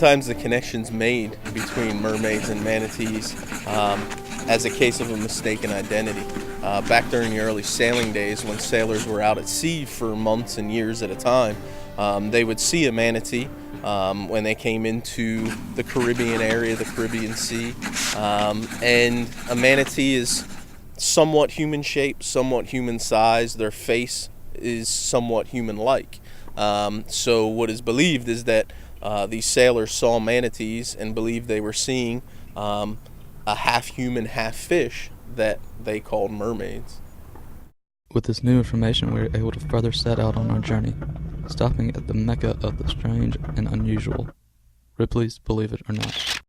Sometimes the connection's made between mermaids and manatees as a case of a mistaken identity. Back during the early sailing days, when sailors were out at sea for months and years at a time, they would see a manatee when they came into the Caribbean area, the Caribbean Sea. And a manatee is somewhat human shaped, somewhat human sized. Their face is somewhat human-like. So what is believed is that these sailors saw manatees and believed they were seeing a half-human, half-fish that they called mermaids. With this new information, we were able to further set out on our journey, stopping at the mecca of the strange and unusual, Ripley's Believe It or Not.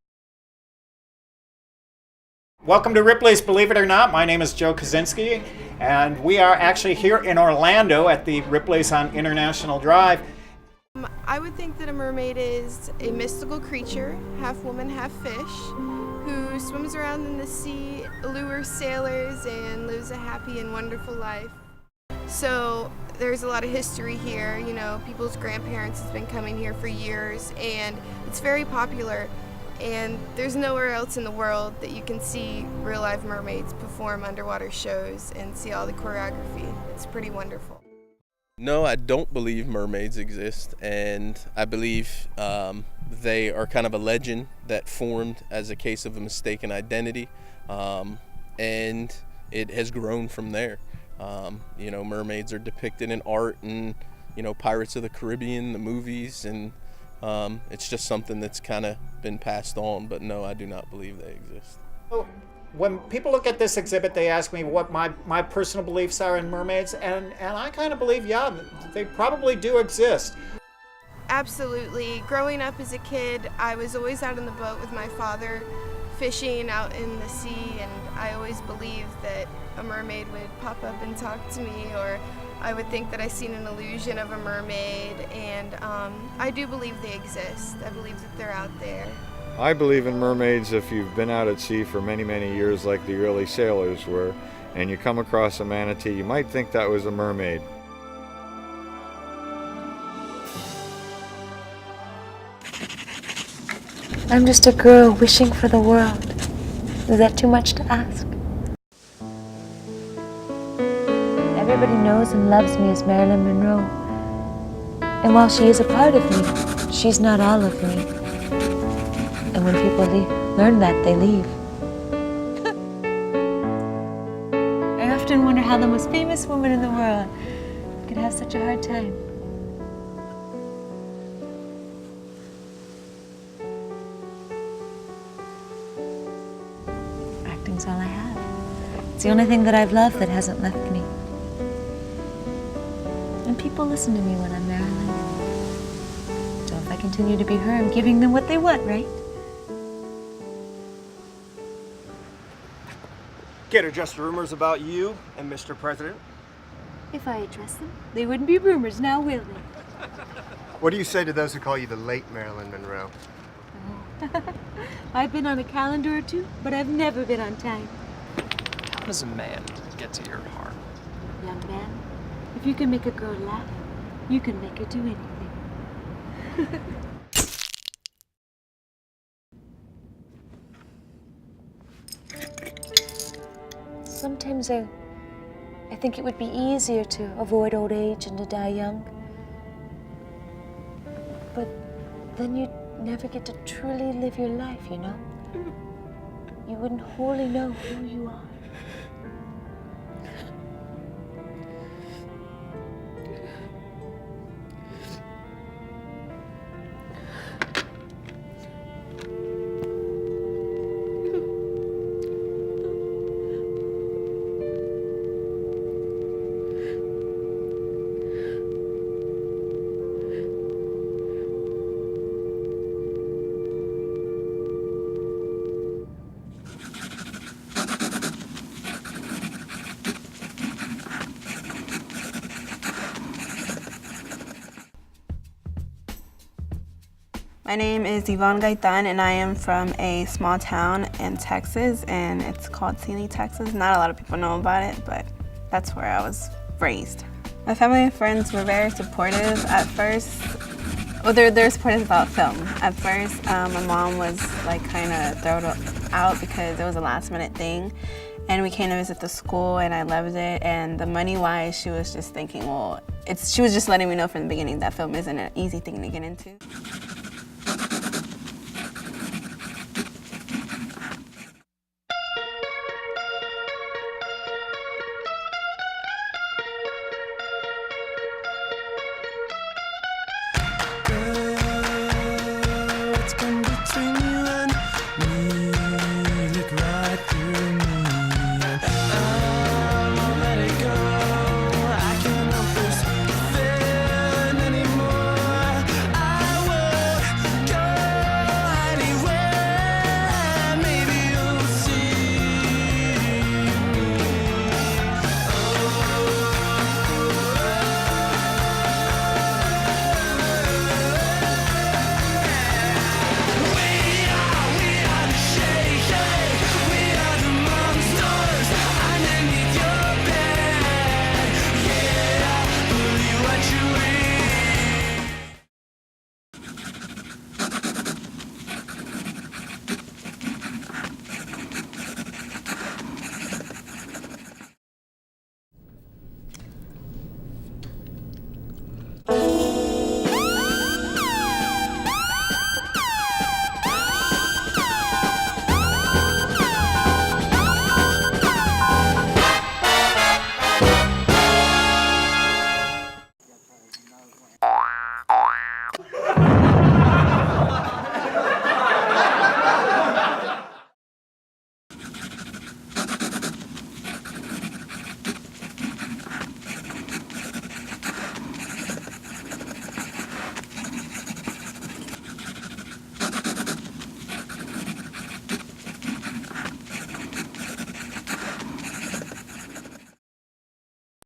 Welcome to Ripley's Believe It or Not. My name is Joe Kaczynski, and we are actually here in Orlando at the Ripley's on International Drive. I would think that a mermaid is a mystical creature, half woman, half fish, who swims around in the sea, allures sailors, and lives a happy and wonderful life. So there's a lot of history here. You know, people's grandparents have been coming here for years, and it's very popular. And there's nowhere else in the world that you can see real life mermaids perform underwater shows and see all the choreography. It's pretty wonderful. No, I don't believe mermaids exist, and I believe they are kind of a legend that formed as a case of a mistaken identity, and it has grown from there. You know, mermaids are depicted in art and, you know, Pirates of the Caribbean, the movies, and it's just something that's kind of been passed on, but no, I do not believe they exist. When people look at this exhibit, they ask me what my personal beliefs are in mermaids, and I kind of believe, yeah, they probably do exist. Absolutely. Growing up as a kid, I was always out on the boat with my father, fishing out in the sea, and I always believed that a mermaid would pop up and talk to me, or I would think that I seen an illusion of a mermaid, and I do believe they exist. I believe that they're out there. I believe in mermaids if you've been out at sea for many, many years like the early sailors were, and you come across a manatee, you might think that was a mermaid. I'm just a girl wishing for the world. Is that too much to ask? Everybody knows and loves me as Marilyn Monroe. And while she is a part of me, she's not all of me. And when people learn that, they leave. I often wonder how the most famous woman in the world could have such a hard time. Acting's all I have. It's the only thing that I've loved that hasn't left me. And people listen to me when I'm Marilyn. So if I continue to be her, I'm giving them what they want, right? Get or just rumors about you and Mr. President? If I address them, they wouldn't be rumors now, will they? What do you say to those who call you the late Marilyn Monroe? I've been on a calendar or two, but I've never been on time. How does a man get to your heart? Young man, if you can make a girl laugh, you can make her do anything. Sometimes I think it would be easier to avoid old age and to die young. But then you'd never get to truly live your life, you know? You wouldn't wholly know who you are. My name is Yvonne Gaitan, and I am from a small town in Texas, and it's called Sealy, Texas. Not a lot of people know about it, but that's where I was raised. My family and friends were very supportive at first. Well, they're supportive about film. At first, my mom was like kind of thrown out because it was a last minute thing. And we came to visit the school and I loved it. And the money-wise, she was just thinking, well, she was just letting me know from the beginning that film isn't an easy thing to get into.